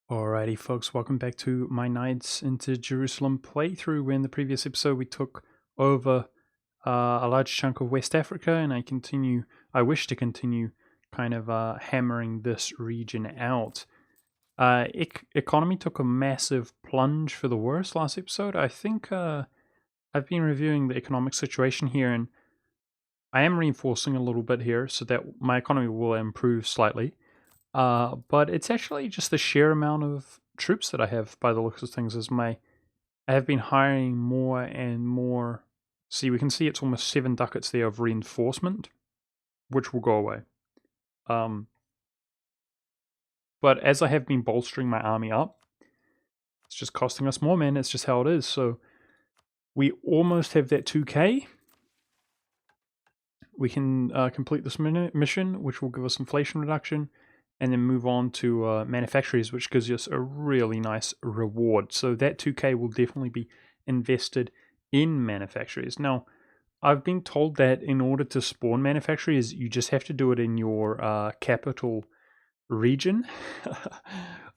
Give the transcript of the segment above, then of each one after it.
Alrighty, folks, welcome back to my Nights into Jerusalem playthrough. Where in the previous episode we took over a large chunk of West Africa, and I wish to continue kind of hammering this region out. Economy took a massive plunge for the worse last episode. I think I've been reviewing the economic situation here, and I am reinforcing a little bit here so that my economy will improve slightly. But it's actually just the sheer amount of troops that I have by the looks of things. I have been hiring more and more. See, we can see it's almost 7 ducats there of reinforcement, which will go away. But as I have been bolstering my army up, it's just costing us more, man. It's just how it is. So we almost have that 2k. We can complete this mission, which will give us inflation reduction, and then move on to manufactories, which gives us a really nice reward. So that 2k will definitely be invested in manufactories. Now, I've been told that in order to spawn manufactories, you just have to do it in your capital region.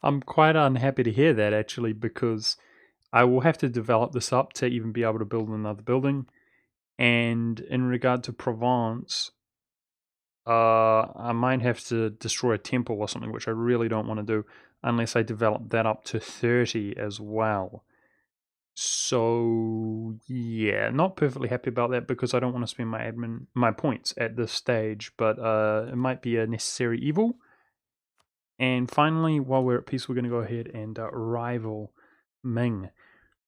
I'm quite unhappy to hear that, actually, because I will have to develop this up to even be able to build another building. And in regard to Provence, I might have to destroy a temple or something, which I really don't want to do unless I develop that up to 30 as well. So yeah, not perfectly happy about that because I don't want to spend my points at this stage, but it might be a necessary evil. And finally, while we're at peace, we're going to go ahead and rival Ming.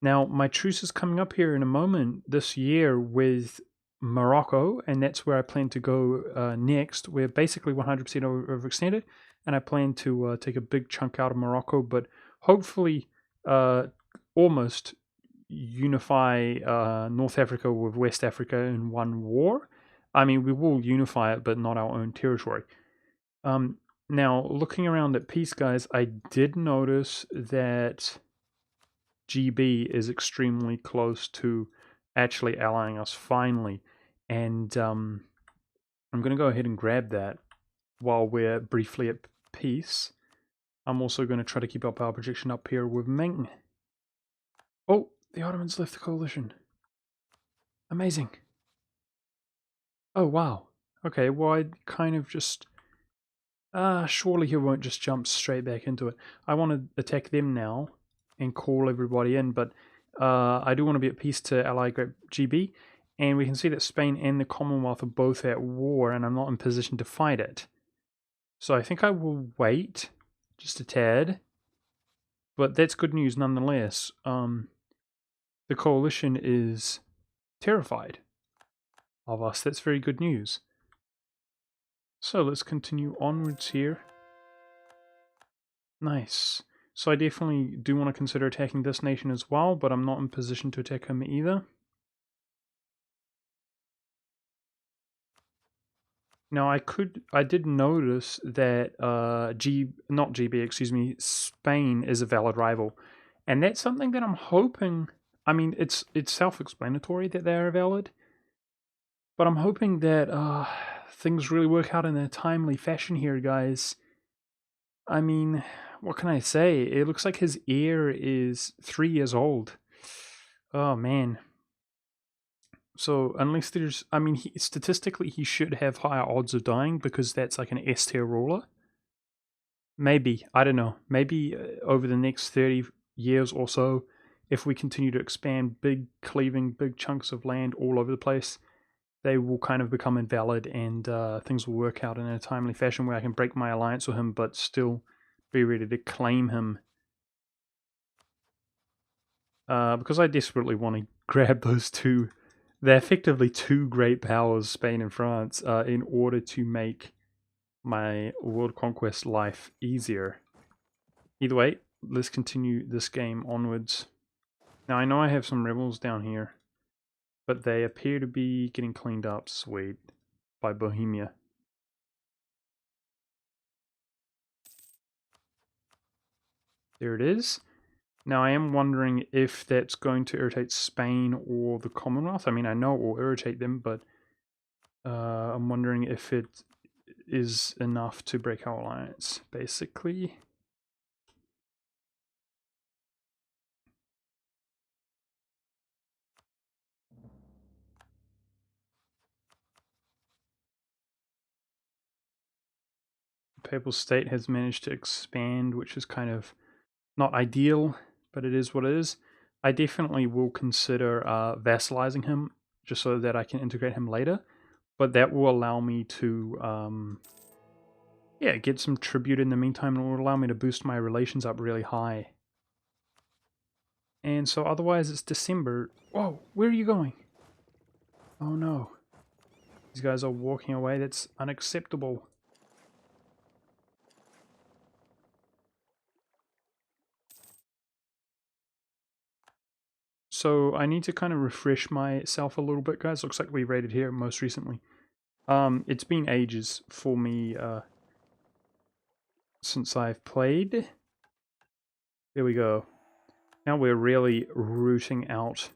Now, my truce is coming up here in a moment this year with Morocco, and that's where I plan to go next. We're basically 100% overextended, and I plan to take a big chunk out of Morocco, but hopefully almost unify North Africa with West Africa in one war. I mean, we will unify it, but not our own territory. Now, looking around at peace, guys, I did notice that GB is extremely close to actually allying us finally. And I'm going to go ahead and grab that while we're briefly at peace. I'm also going to try to keep up our projection up here with Ming. Oh, the Ottomans left the coalition. Amazing. Oh, wow. Okay, well, I kind of just... surely he won't just jump straight back into it. I want to attack them now and call everybody in, but I do want to be at peace to ally GB, and we can see that Spain and the Commonwealth are both at war, and I'm not in position to fight it. So I think I will wait just a tad, but that's good news nonetheless. The coalition is terrified of us. That's very good news. So let's continue onwards here. Nice. So I definitely do want to consider attacking this nation as well, but I'm not in position to attack him either. Now I did notice that not GB, excuse me, Spain is a valid rival, and that's something that I'm hoping. I mean, it's self-explanatory that they are valid, but I'm hoping that things really work out in a timely fashion here, guys. I mean, what can I say? It looks like his heir is 3 years old. Oh man. So unless there's, I mean, statistically he should have higher odds of dying because that's like an S tier ruler. Maybe, I don't know. Maybe over the next 30 years or so, if we continue to expand cleaving big chunks of land all over the place, they will kind of become invalid and things will work out in a timely fashion where I can break my alliance with him but still be ready to claim him. Because I desperately want to grab those two. They're effectively two great powers, Spain and France, in order to make my world conquest life easier. Either way, let's continue this game onwards. Now, I know I have some rebels down here, but they appear to be getting cleaned up, sweet, by Bohemia. There it is. Now, I am wondering if that's going to irritate Spain or the Commonwealth. I mean, I know it will irritate them, but I'm wondering if it is enough to break our alliance, basically. Papal State has managed to expand, which is kind of not ideal, but it is what it is. I definitely will consider vassalizing him, just so that I can integrate him later. But that will allow me to, yeah, get some tribute in the meantime, and it will allow me to boost my relations up really high. And so otherwise it's December. Whoa, where are you going? Oh no. These guys are walking away. That's unacceptable. So I need to kind of refresh myself a little bit, guys. Looks like we raided here most recently. It's been ages for me since I've played. There we go. Now we're really rooting out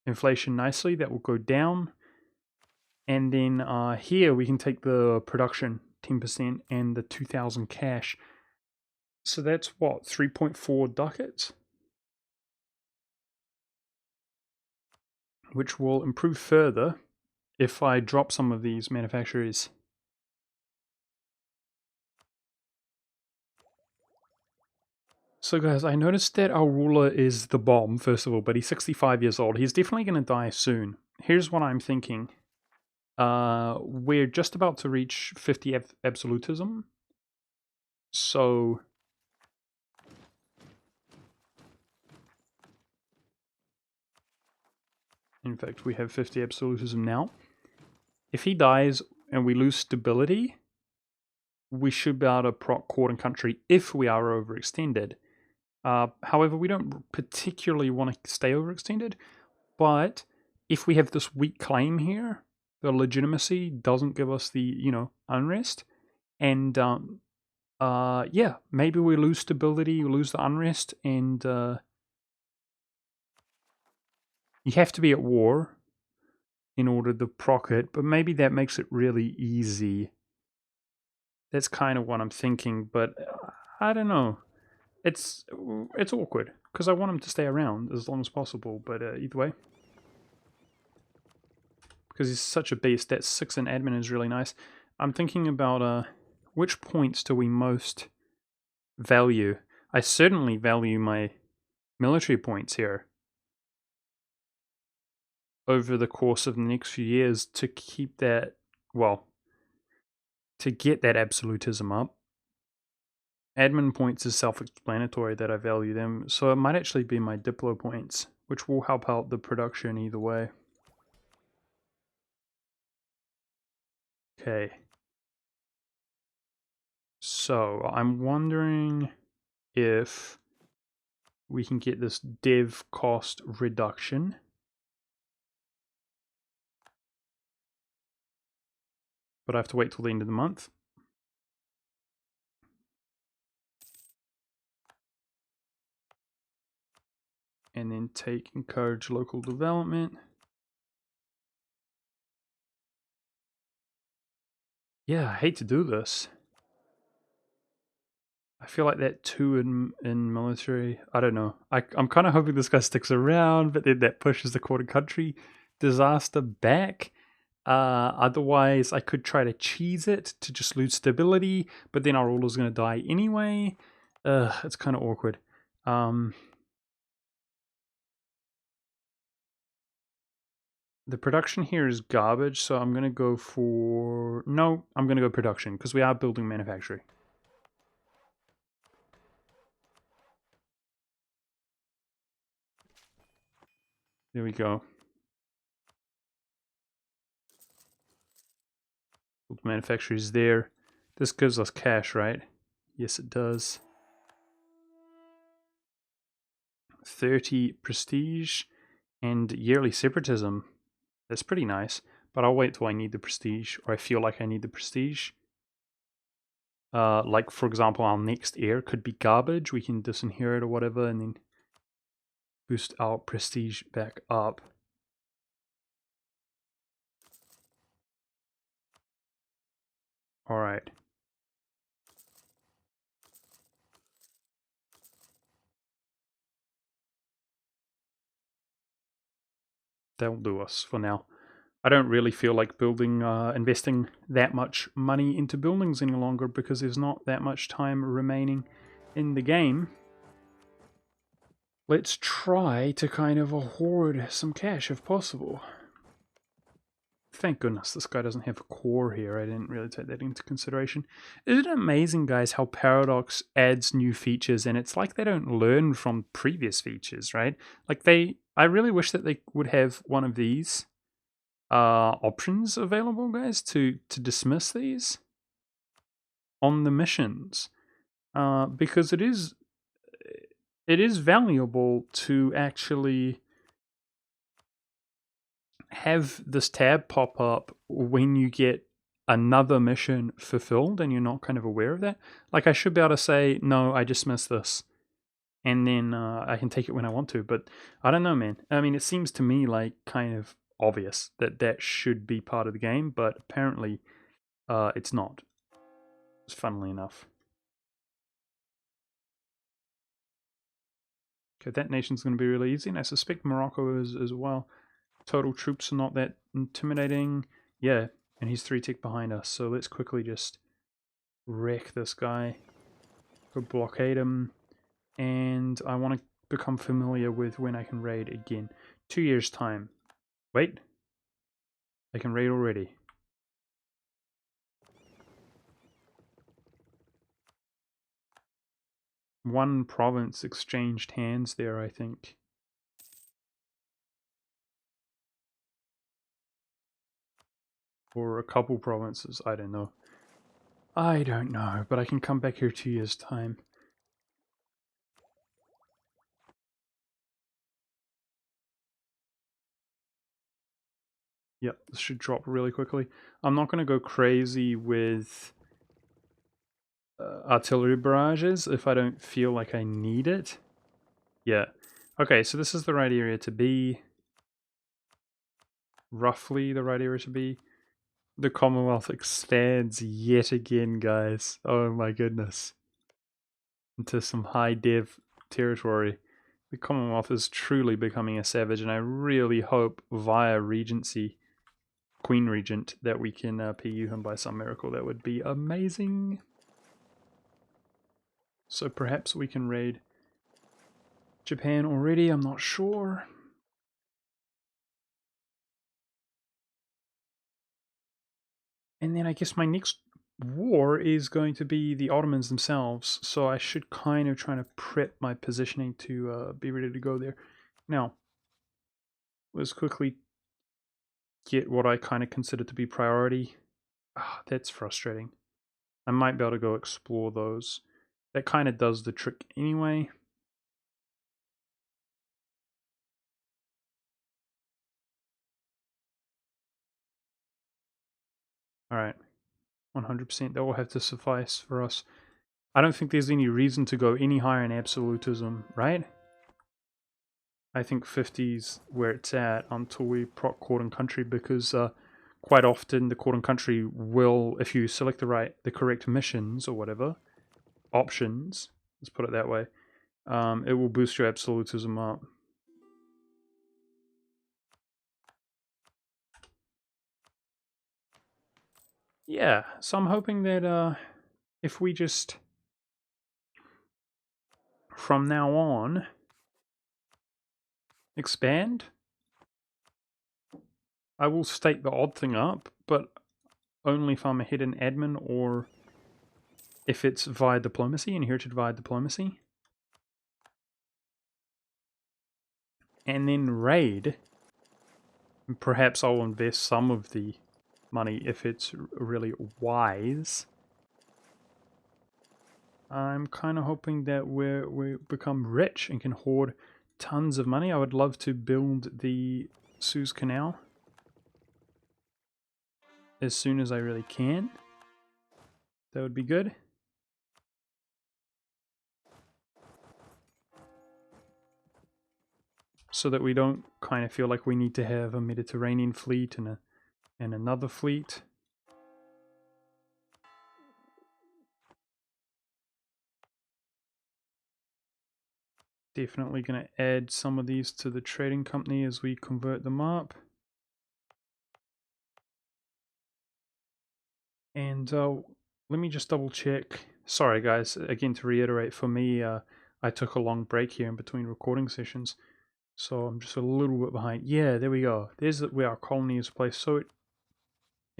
inflation nicely. That will go down. And then here we can take the production 10% and the 2,000 cash. So that's what, 3.4 ducats? Which will improve further if I drop some of these manufacturers. So guys, I noticed that our ruler is the bomb, first of all, but he's 65 years old. He's definitely going to die soon. Here's what I'm thinking. We're just about to reach 50 absolutism. So in fact, we have 50 absolutism now. If he dies and we lose stability, we should be able to proc court and country if we are overextended. However, we don't particularly want to stay overextended, but if we have this weak claim here, the legitimacy doesn't give us the, unrest, and yeah, maybe we lose stability, we lose the unrest, and you have to be at war in order to proc it, but maybe that makes it really easy. That's kind of what I'm thinking, but I don't know. It's awkward, because I want him to stay around as long as possible, but either way. Because he's such a beast, that 6 in admin is really nice. I'm thinking about which points do we most value? I certainly value my military points here over the course of the next few years to keep that, well, to get that absolutism up. Admin points is self-explanatory that I value them, so it might actually be my Diplo points, which will help out the production either way. Okay. So, I'm wondering if we can get this dev cost reduction. But I have to wait till the end of the month. And then encourage local development. Yeah, I hate to do this. I feel like that 2 in military, I don't know. I'm kind of hoping this guy sticks around, but then that pushes the quarter country disaster back. Otherwise, I could try to cheese it to just lose stability, but then our ruler's going to die anyway. It's kind of awkward. The production here is garbage, so I'm going to go for... No, I'm going to go production, because we are building manufacturing. There we go. Build manufacturing is there. This gives us cash, right? Yes, it does. 30 prestige and yearly separatism. That's pretty nice, but I'll wait till I need the prestige, or I feel like I need the prestige. Like, for example, our next heir could be garbage. We can disinherit or whatever, and then boost our prestige back up. Alright. That'll do us for now. I don't really feel like investing that much money into buildings any longer because there's not that much time remaining in the game. Let's try to kind of hoard some cash if possible. Thank goodness this guy doesn't have a core here. I didn't really take that into consideration. Isn't it amazing, guys, how Paradox adds new features and it's like they don't learn from previous features, right? Like I really wish that they would have one of these options available, guys, to dismiss these on the missions, because it is valuable to actually have this tab pop up when you get another mission fulfilled and you're not kind of aware of that. Like I should be able to say, no, I dismiss this, and then I can take it when I want to. But I don't know, man. I mean, it seems to me like kind of obvious that that should be part of the game, but apparently it's not, funnily enough. Okay, that nation's going to be really easy, and I suspect Morocco is as well. Total troops are not that intimidating. Yeah, and he's 3 tick behind us, so let's quickly just wreck this guy. Go blockade him, and I want to become familiar with when I can raid again. 2 years time. Wait, I can raid already. One province exchanged hands there, I think. Or a couple provinces, I don't know. I don't know, but I can come back here 2 years time. Yep, this should drop really quickly. I'm not going to go crazy with artillery barrages if I don't feel like I need it. Yeah. Okay, so this is the right area to be. Roughly the right area to be. The Commonwealth expands yet again, guys. Oh my goodness. Into some high dev territory. The Commonwealth is truly becoming a savage, and I really hope via Regency, Queen Regent, that we can PU him by some miracle. That would be amazing. So perhaps we can raid Japan already, I'm not sure. And then I guess my next war is going to be the Ottomans themselves, so I should kind of try to prep my positioning to be ready to go there. Now, let's quickly get what I kind of consider to be priority. Ah, that's frustrating. I might be able to go explore those. That kind of does the trick anyway. Alright, 100%, that will have to suffice for us. I don't think there's any reason to go any higher in absolutism, right? I think 50's where it's at until we proc court and country, because quite often the court and country will, if you select the correct missions or whatever, options, let's put it that way, it will boost your absolutism up. Yeah, so I'm hoping that if we just, from now on, expand, I will state the odd thing up, but only if I'm a hidden admin or if it's via diplomacy, inherited via diplomacy. And then raid, perhaps I'll invest some of the money if it's really wise. I'm kind of hoping that we become rich and can hoard tons of money. I would love to build the Suez Canal as soon as I really can. That would be good. So that we don't kind of feel like we need to have a Mediterranean fleet and another fleet. Definitely going to add some of these to the trading company as we convert them up. And let me just double check. Sorry, guys. Again, to reiterate, for me, I took a long break here in between recording sessions, so I'm just a little bit behind. Yeah, there we go. There's where our colony is placed. So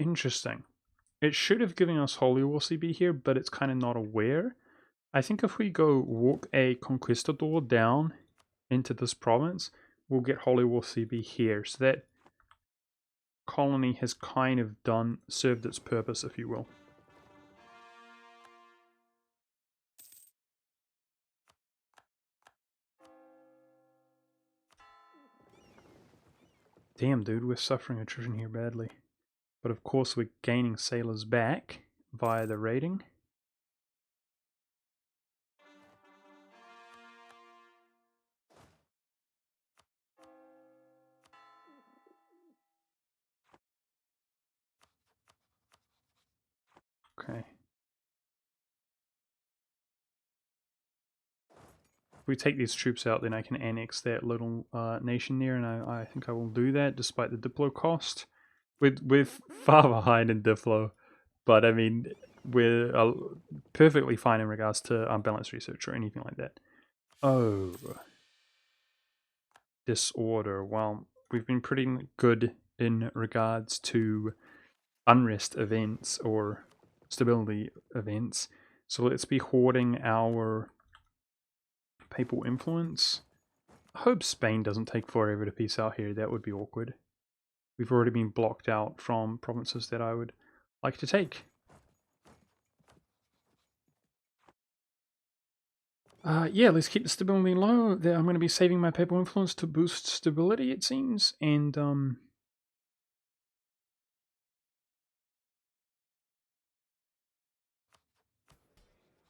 interesting. It should have given us Holy War CB here, but it's kind of not aware. I think if we go walk a conquistador down into this province, we'll get Holy War CB here. So that colony has kind of served its purpose, if you will. Damn, dude, we're suffering attrition here badly. But of course, we're gaining sailors back via the raiding. Okay. If we take these troops out, then I can annex that little nation there, and I think I will do that despite the Diplo cost. We're far behind in Diplo, but I mean, we're perfectly fine in regards to unbalanced research or anything like that. Oh, disorder. Well, we've been pretty good in regards to unrest events or stability events. So let's be hoarding our papal influence. I hope Spain doesn't take forever to peace out here. That would be awkward. We've already been blocked out from provinces that I would like to take. Yeah, let's keep the stability low. I'm going to be saving my papal influence to boost stability, it seems. And,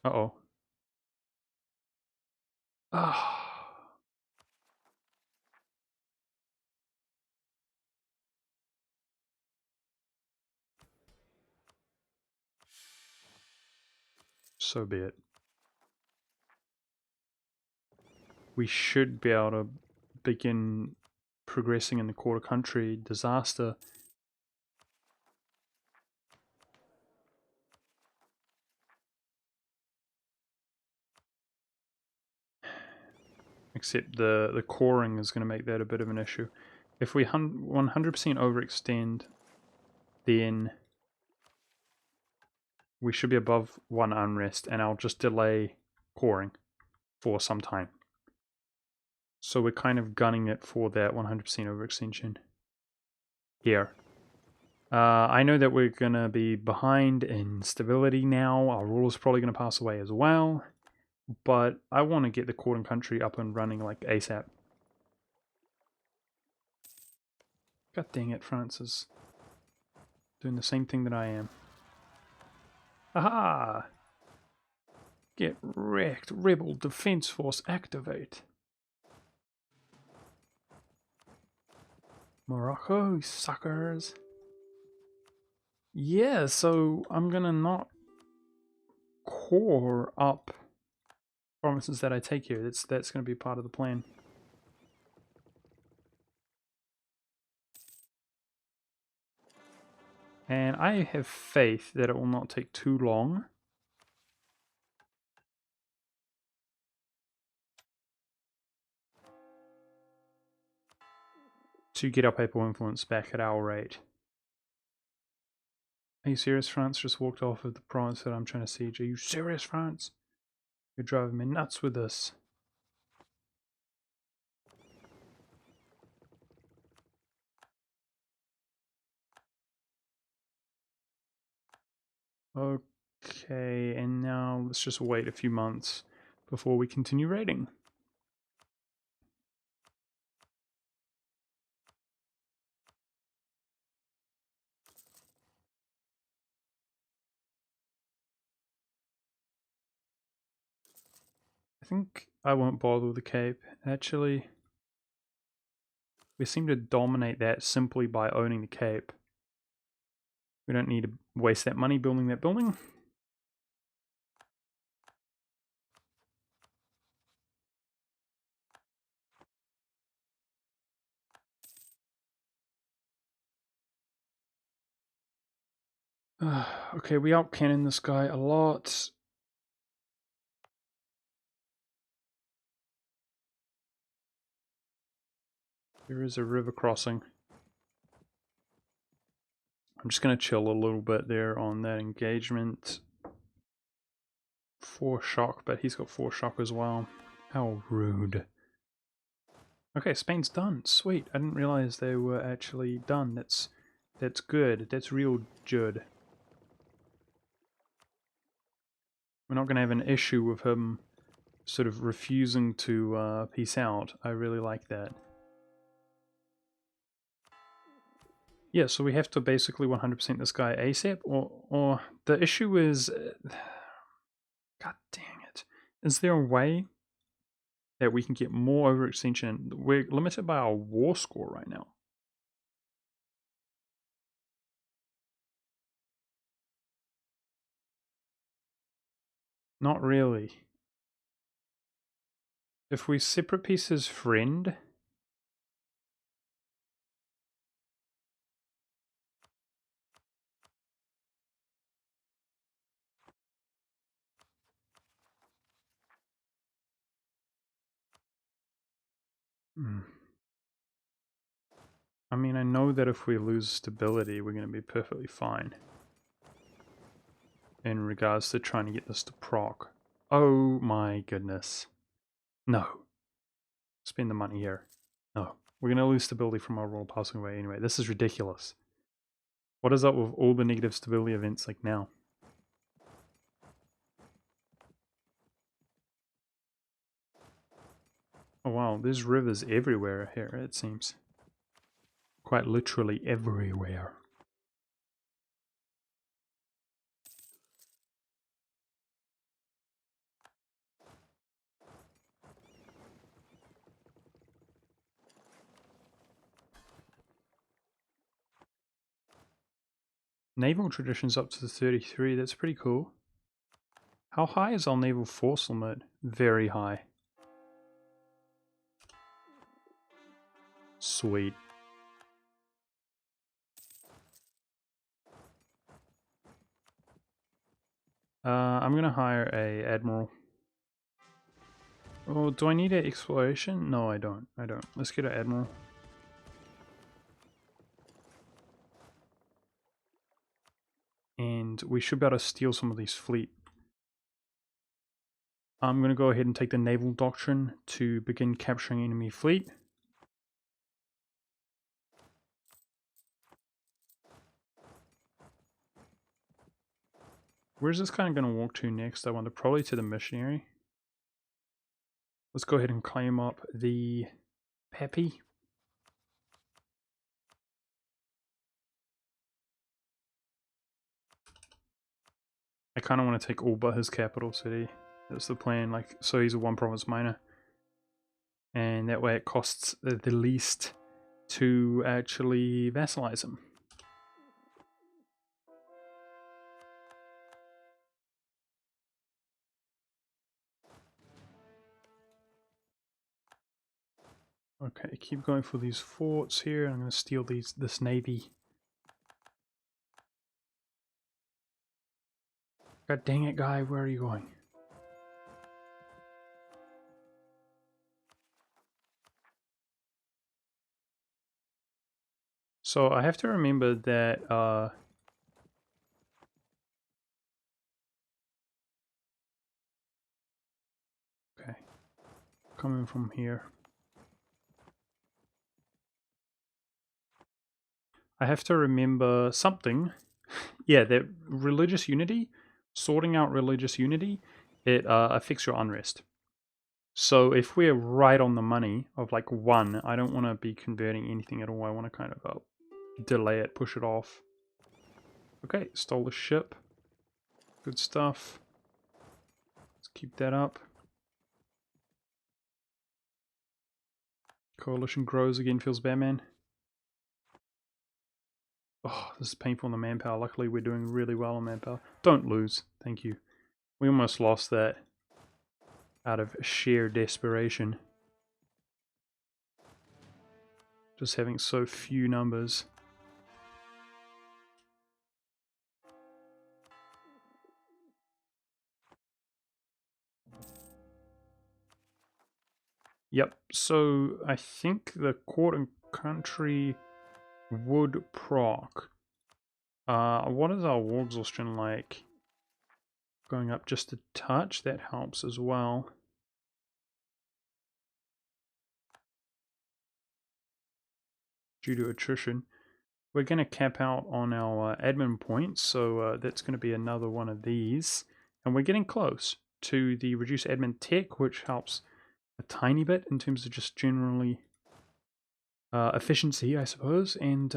uh-oh. Ah. So be it. We should be able to begin progressing in the quarter country disaster. Except the coring is going to make that a bit of an issue. If we 100% overextend, then we should be above 1 unrest, and I'll just delay coring for some time. So we're kind of gunning it for that 100% overextension here. I know that we're going to be behind in stability now. Our ruler's probably going to pass away as well. But I want to get the court and country up and running like ASAP. God dang it, France is doing the same thing that I am. Aha! Get wrecked. Rebel Defense Force activate. Morocco, suckers. Yeah, so I'm gonna not core up provinces that I take here. That's gonna be part of the plan. And I have faith that it will not take too long to get our papal influence back at our rate. Are you serious? France just walked off of the province that I'm trying to siege. Are you serious, France? You're driving me nuts with this. Okay, and now let's just wait a few months before we continue raiding. I think I won't bother with the Cape. Actually, we seem to dominate that simply by owning the Cape. We don't need to waste that money building that building. Okay, we outcannon this guy a lot. There is a river crossing. I'm just going to chill a little bit there on that engagement. 4 shock, but he's got 4 shock as well. How rude. Okay, Spain's done. Sweet. I didn't realize they were actually done. That's good. That's real good. We're not going to have an issue with him sort of refusing to peace out. I really like that. Yeah, so we have to basically 100% this guy ASAP, or the issue is... God dang it. Is there a way that we can get more overextension? We're limited by our war score right now. Not really. If we separate piece his friend... I mean, I know that if we lose stability, we're going to be perfectly fine. In regards to trying to get this to proc. Oh my goodness. No. Spend the money here. No. We're going to lose stability from our royal passing away anyway. This is ridiculous. What is up with all the negative stability events like now? Oh wow, there's rivers everywhere here, it seems. Quite literally everywhere. Naval tradition's up to 33, that's pretty cool. How high is our naval force limit? Very high. Sweet. I'm gonna hire a admiral. Oh, do I need an exploration? No, I don't. Let's get an admiral. And we should be able to steal some of these fleet. I'm gonna go ahead and take the naval doctrine to begin capturing enemy fleet. Where's this guy gonna walk to next? I wonder. Probably to the missionary. Let's go ahead and claim up the Pappy. I kind of want to take all but his capital city. That's the plan. Like, so he's a 1 province minor, and that way it costs the least to actually vassalize him. Okay, keep going for these forts here. I'm going to steal this navy. God dang it, guy, where are you going? So I have to remember that okay, coming from here. I have to remember something. Yeah, that religious unity, sorting out religious unity, it affects your unrest. So if we're right on the money of like 1, I don't want to be converting anything at all. I want to kind of delay it, push it off. Okay, stole the ship. Good stuff. Let's keep that up. Coalition grows again, feels bad, man. Oh, this is painful on the manpower. Luckily, we're doing really well on manpower. Don't lose. Thank you. We almost lost that out of sheer desperation. Just having so few numbers. Yep, so I think the court and country would proc. What is our war exhaustion like? Going up just a touch, that helps as well. Due to attrition. We're going to cap out on our admin points, so that's going to be another one of these. And we're getting close to the reduce admin tech, which helps a tiny bit in terms of just generally efficiency, I suppose. And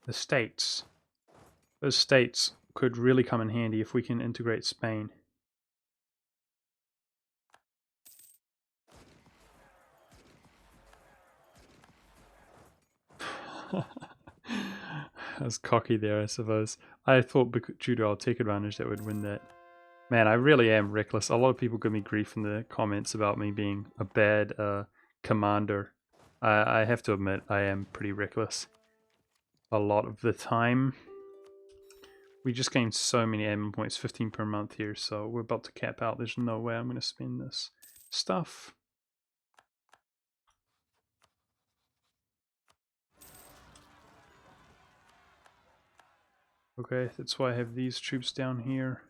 the states. Those states could really come in handy if we can integrate Spain. I was cocky there, I suppose. I thought due to our tech advantage that would win that. Man, I really am reckless. A lot of people give me grief in the comments about me being a bad commander. I have to admit, I am pretty reckless a lot of the time. We just gained so many admin points, 15 per month here, so we're about to cap out. There's no way I'm going to spend this stuff. Okay, that's why I have these troops down here.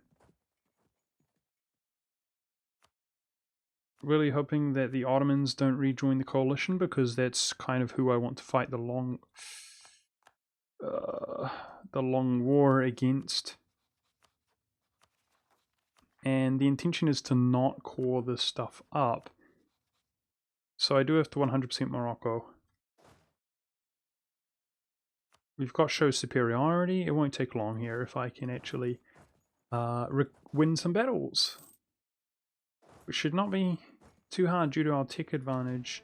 Really hoping that the Ottomans don't rejoin the coalition, because that's kind of who I want to fight the long war against. And the intention is to not core this stuff up. So I do have to 100% Morocco. We've got show superiority. It won't take long here if I can actually win some battles. Which should not be too hard due to our tech advantage.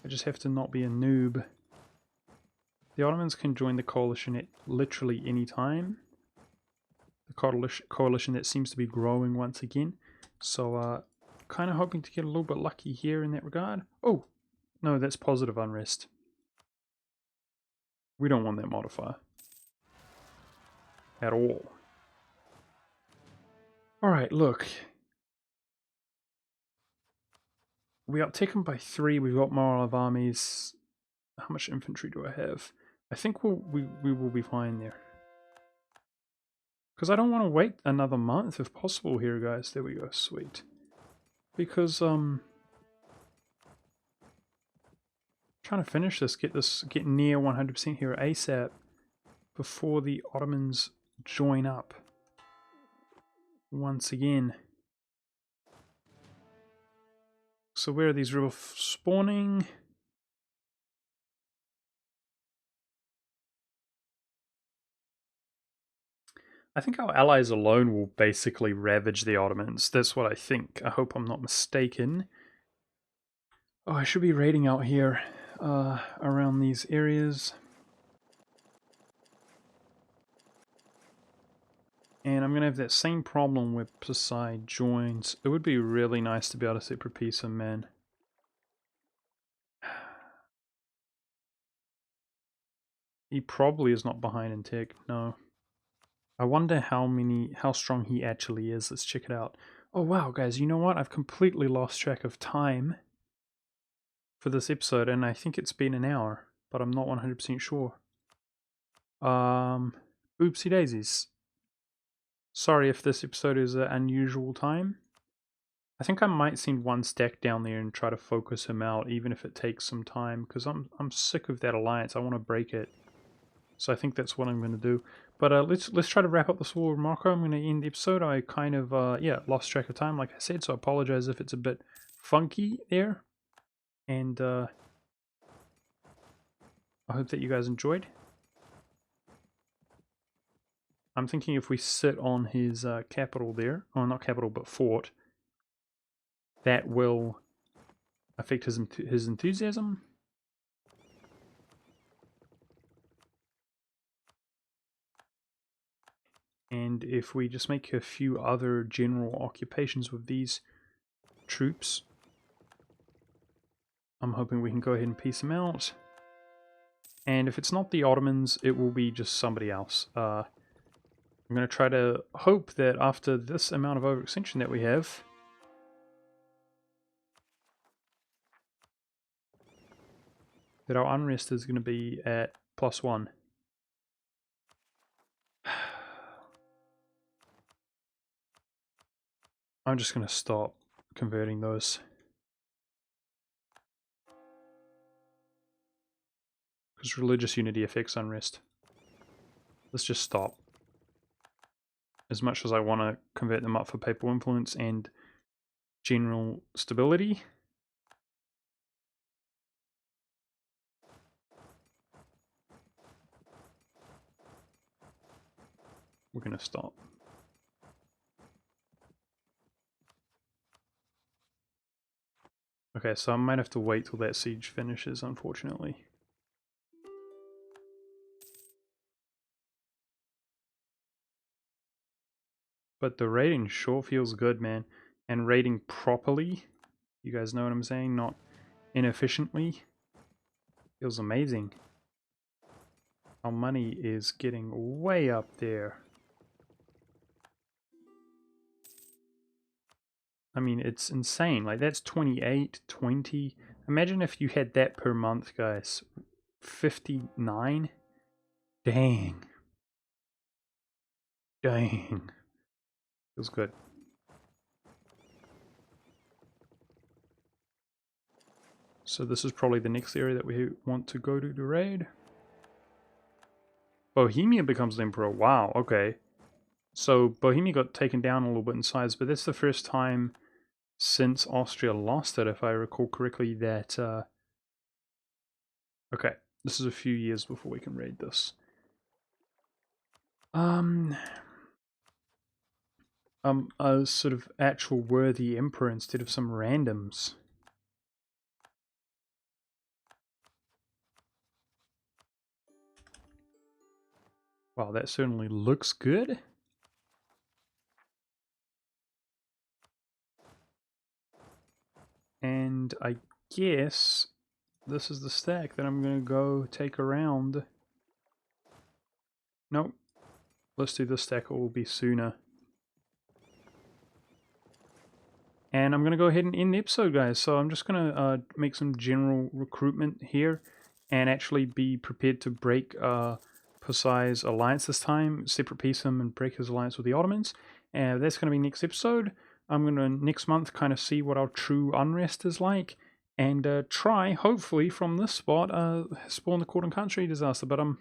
I just have to not be a noob. The Ottomans can join the coalition at literally any time. The coalition that seems to be growing once again. So kind of hoping to get a little bit lucky here in that regard. Oh! No, that's positive unrest. We don't want that modifier. At all. Alright, look. We got taken by 3, we've got morale of armies. How much infantry do I have? I think we will be fine there. Because I don't want to wait another month if possible here, guys. There we go, sweet. Because, trying to finish this, get near 100% here ASAP before the Ottomans join up once again. So where are these rivers spawning? I think our allies alone will basically ravage the Ottomans. That's what I think. I hope I'm not mistaken. Oh, I should be raiding out here around these areas. And I'm going to have that same problem where Psy joins. It would be really nice to be able to separate peace and man. He probably is not behind in tech, no. I wonder how strong he actually is. Let's check it out. Oh wow, guys, you know what? I've completely lost track of time for this episode, and I think it's been an hour, but I'm not 100% sure. Oopsie daisies. Sorry if this episode is an unusual time. I think I might send one stack down there and try to focus him out, even if it takes some time, because I'm sick of that alliance. I want to break it. So I think that's what I'm going to do. But let's try to wrap up this war with Morocco. I'm going to end the episode. I kind of lost track of time, like I said, so I apologize if it's a bit funky there. And I hope that you guys enjoyed. I'm thinking if we sit on his capital there, or not capital but fort, that will affect his enthusiasm. And if we just make a few other general occupations with these troops, I'm hoping we can go ahead and peace them out. And if it's not the Ottomans, it will be just somebody else. I'm going to try to hope that after this amount of overextension that we have, that our unrest is going to be at +1. I'm just going to stop converting those. Because religious unity affects unrest. Let's just stop. As much as I want to convert them up for papal influence and general stability. We're going to stop. Okay, so I might have to wait till that siege finishes, unfortunately. But the raiding sure feels good, man. And raiding properly, you guys know what I'm saying, not inefficiently, feels amazing. Our money is getting way up there. I mean, it's insane. Like, that's 28, 20. Imagine if you had that per month, guys. 59? Dang. Dang. Feels good. So this is probably the next area that we want to go to raid. Bohemia becomes the emperor. Wow, okay. So Bohemia got taken down a little bit in size, but that's the first time since Austria lost it, if I recall correctly, that... Okay, this is a few years before we can raid this. A sort of actual worthy emperor instead of some randoms. Wow, that certainly looks good. And I guess this is the stack that I'm going to go take around. Nope. Let's do this stack, it will be sooner. And I'm going to go ahead and end the episode, guys. So I'm just going to make some general recruitment here and actually be prepared to break Pasai's alliance this time, separate peace him and break his alliance with the Ottomans. And that's going to be next episode. I'm going to next month kind of see what our true unrest is like and try, hopefully, from this spot, spawn the Court and Country disaster. But I'm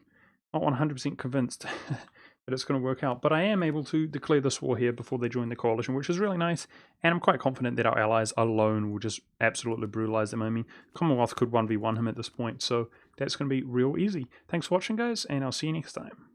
not 100% convinced that it's going to work out. But I am able to declare this war here before they join the coalition, which is really nice. And I'm quite confident that our allies alone will just absolutely brutalize them. I mean, Commonwealth could 1v1 him at this point, so that's going to be real easy. Thanks for watching, guys, and I'll see you next time.